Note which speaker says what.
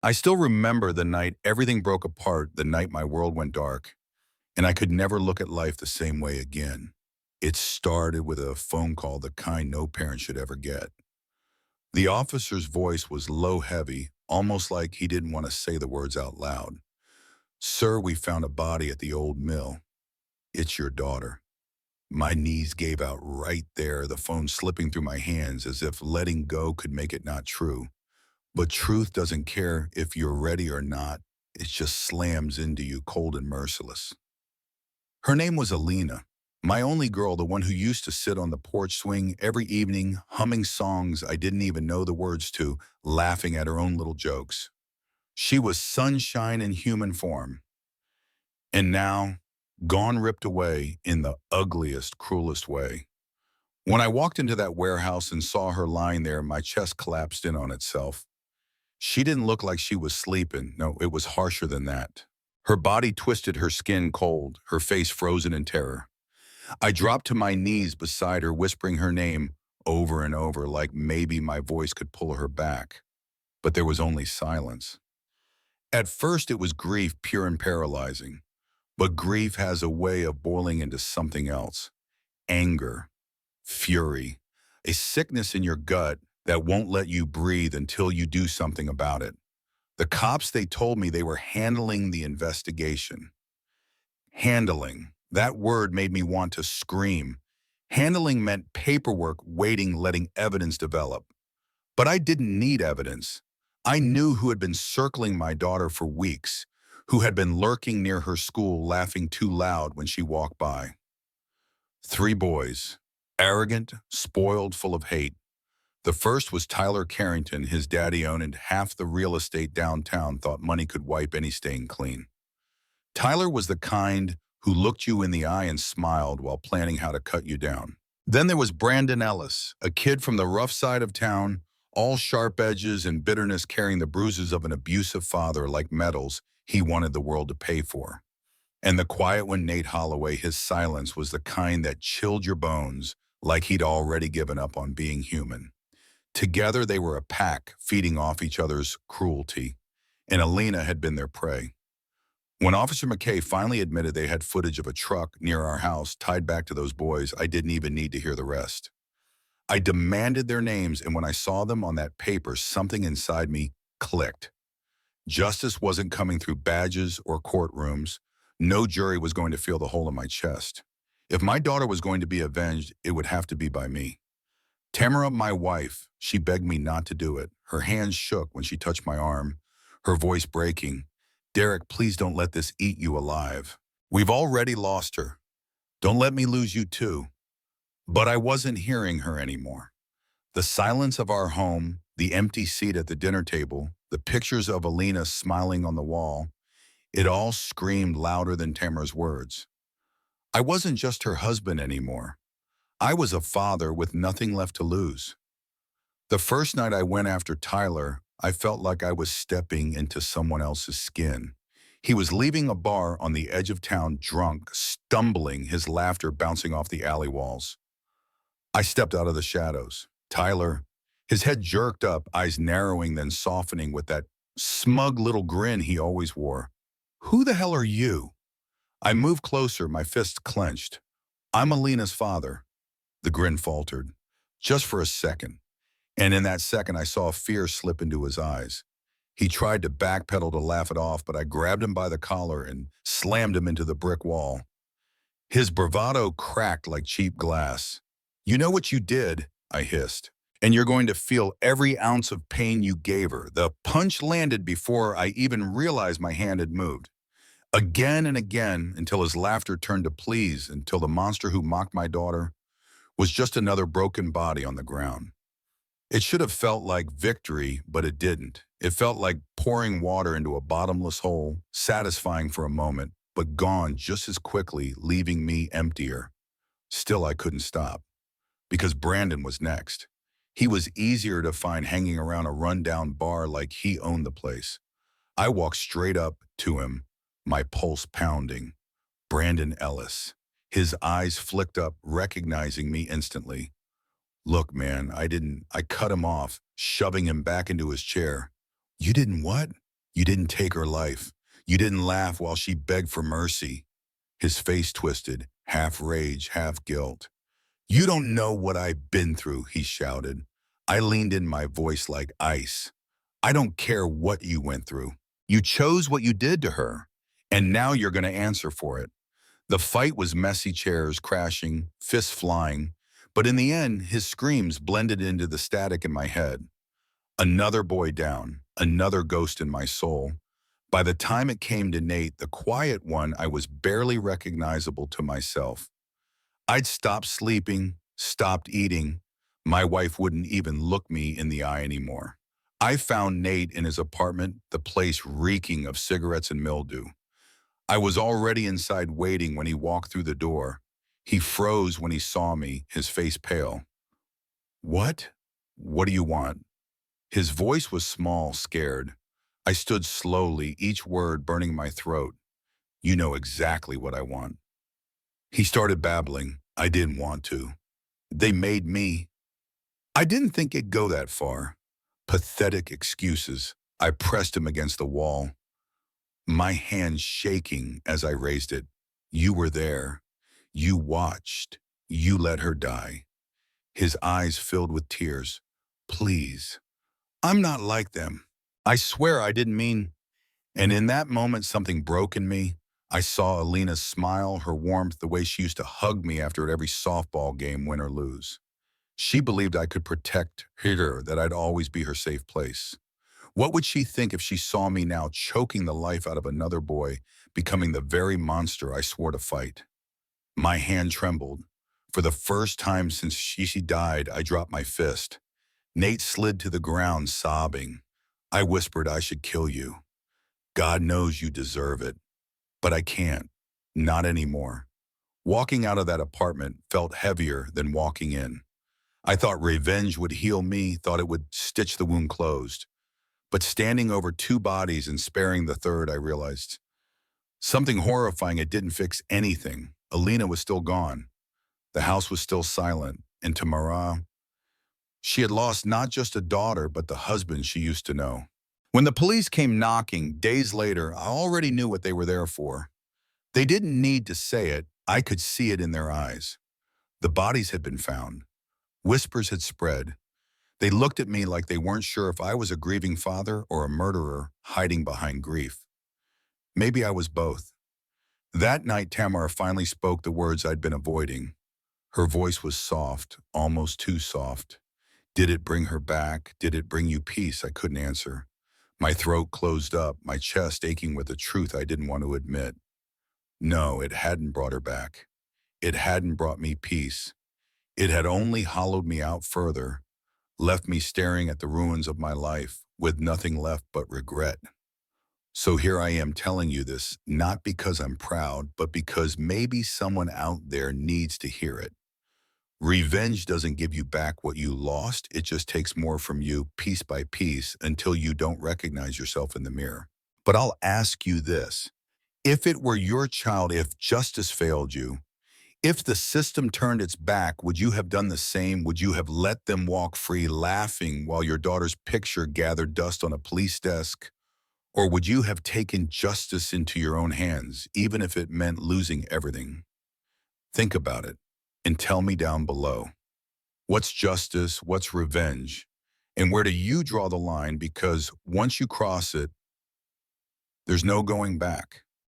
Speaker 1: I still remember the night everything broke apart, the night my world went dark, and I could never look at life the same way again. It started with a phone call, the kind no parent should ever get. The officer's voice was low, heavy, almost like he didn't want to say the words out loud. "Sir, we found a body at the old mill. It's your daughter." My knees gave out right there, the phone slipping through my hands as if letting go could make it not true. But truth doesn't care if you're ready or not. It just slams into you cold and merciless. Her name was Alina, my only girl, the one who used to sit on the porch swing every evening, humming songs I didn't even know the words to, laughing at her own little jokes. She was sunshine in human form. And now, gone, ripped away in the ugliest, cruelest way. When I walked into that warehouse and saw her lying there, my chest collapsed in on itself. She didn't look like she was sleeping. No, it was harsher than that. Her body twisted, her skin cold, her face frozen in terror. I dropped to my knees beside her, whispering her name over and over, like maybe my voice could pull her back. But there was only silence. At first, it was grief, pure and paralyzing. But grief has a way of boiling into something else. Anger, fury, a sickness in your gut that won't let you breathe until you do something about it. The cops, they told me they were handling the investigation. Handling. That word made me want to scream. Handling meant paperwork, waiting, letting evidence develop. But I didn't need evidence. I knew who had been circling my daughter for weeks, who had been lurking near her school, laughing too loud when she walked by. 3 boys, arrogant, spoiled, full of hate. The first was Tyler Carrington. His daddy owned half the real estate downtown, thought money could wipe any stain clean. Tyler was the kind who looked you in the eye and smiled while planning how to cut you down. Then there was Brandon Ellis, a kid from the rough side of town, all sharp edges and bitterness, carrying the bruises of an abusive father like medals he wanted the world to pay for. And the quiet one, Nate Holloway, his silence was the kind that chilled your bones, like he'd already given up on being human. Together they were a pack, feeding off each other's cruelty, and Alina had been their prey. When Officer McKay finally admitted they had footage of a truck near our house tied back to those boys, I didn't even need to hear the rest. I demanded their names, and when I saw them on that paper, something inside me clicked. Justice wasn't coming through badges or courtrooms. No jury was going to feel the hole in my chest. If my daughter was going to be avenged, it would have to be by me. Tamara, my wife, she begged me not to do it. Her hands shook when she touched my arm, her voice breaking. "Derek, please don't let this eat you alive. We've already lost her. Don't let me lose you too." But I wasn't hearing her anymore. The silence of our home, the empty seat at the dinner table, the pictures of Alina smiling on the wall, it all screamed louder than Tamara's words. I wasn't just her husband anymore. I was a father with nothing left to lose. The first night I went after Tyler, I felt like I was stepping into someone else's skin. He was leaving a bar on the edge of town, drunk, stumbling, his laughter bouncing off the alley walls. I stepped out of the shadows. Tyler, his head jerked up, eyes narrowing then softening with that smug little grin he always wore. "Who the hell are you?" I moved closer, my fists clenched. "I'm Alina's father." The grin faltered, just for a second. And in that second, I saw fear slip into his eyes. He tried to backpedal to laugh it off, but I grabbed him by the collar and slammed him into the brick wall. His bravado cracked like cheap glass. "You know what you did," I hissed, "and you're going to feel every ounce of pain you gave her." The punch landed before I even realized my hand had moved. Again and again, until his laughter turned to pleas, until the monster who mocked my daughter was just another broken body on the ground. It should have felt like victory, but it didn't. It felt like pouring water into a bottomless hole, satisfying for a moment, but gone just as quickly, leaving me emptier. Still, I couldn't stop, because Brandon was next. He was easier to find hanging around a rundown bar like he owned the place. I walked straight up to him, my pulse pounding. Brandon Ellis. His eyes flicked up, recognizing me instantly. "Look, man, I cut him off, shoving him back into his chair." "You didn't what?" You didn't take her life. You didn't laugh while she begged for mercy. His face twisted, half rage, half guilt. You don't know what I've been through, he shouted. I leaned in, my voice like ice. I don't care what you went through. You chose what you did to her, and now you're going to answer for it. The fight was messy, chairs crashing, fists flying, but in the end, his screams blended into the static in my head. Another boy down, another ghost in my soul. By the time it came to Nate, the quiet one, I was barely recognizable to myself. I'd stopped sleeping, stopped eating. My wife wouldn't even look me in the eye anymore. I found Nate in his apartment, the place reeking of cigarettes and mildew. I was already inside waiting when he walked through the door. He froze when he saw me, his face pale. What? What do you want? His voice was small, scared. I stood slowly, each word burning my throat. You know exactly what I want. He started babbling. I didn't want to. They made me. I didn't think it'd go that far. Pathetic excuses. I pressed him against the wall, my hand shaking as I raised it. You were there. You watched. You let her die. His eyes filled with tears. Please. I'm not like them. I swear I didn't mean. And in that moment, something broke in me. I saw Alina's smile, her warmth, the way she used to hug me after every softball game, win or lose. She believed I could protect her, that I'd always be her safe place. What would she think if she saw me now choking the life out of another boy, becoming the very monster I swore to fight? My hand trembled. For the first time since she died, I dropped my fist. Nate slid to the ground, sobbing. I whispered I should kill you. God knows you deserve it. But I can't. Not anymore. Walking out of that apartment felt heavier than walking in. I thought revenge would heal me, thought it would stitch the wound closed. But standing over two bodies and sparing the third, I realized something horrifying. It didn't fix anything. Alina was still gone. The house was still silent. And Tamara, she had lost not just a daughter, but the husband she used to know. When the police came knocking, days later, I already knew what they were there for. They didn't need to say it. I could see it in their eyes. The bodies had been found. Whispers had spread. They looked at me like they weren't sure if I was a grieving father or a murderer hiding behind grief. Maybe I was both. That night, Tamara finally spoke the words I'd been avoiding. Her voice was soft, almost too soft. Did it bring her back? Did it bring you peace? I couldn't answer. My throat closed up, my chest aching with a truth I didn't want to admit. No, it hadn't brought her back. It hadn't brought me peace. It had only hollowed me out further, left me staring at the ruins of my life with nothing left but regret. So here I am telling you this, not because I'm proud, but because maybe someone out there needs to hear it. Revenge doesn't give you back what you lost. It just takes more from you piece by piece until you don't recognize yourself in the mirror. But I'll ask you this. If it were your child, if justice failed you, if the system turned its back, would you have done the same? Would you have let them walk free laughing while your daughter's picture gathered dust on a police desk? Or would you have taken justice into your own hands, even if it meant losing everything? Think about it and tell me down below. What's justice? What's revenge? And where do you draw the line? Because once you cross it, there's no going back.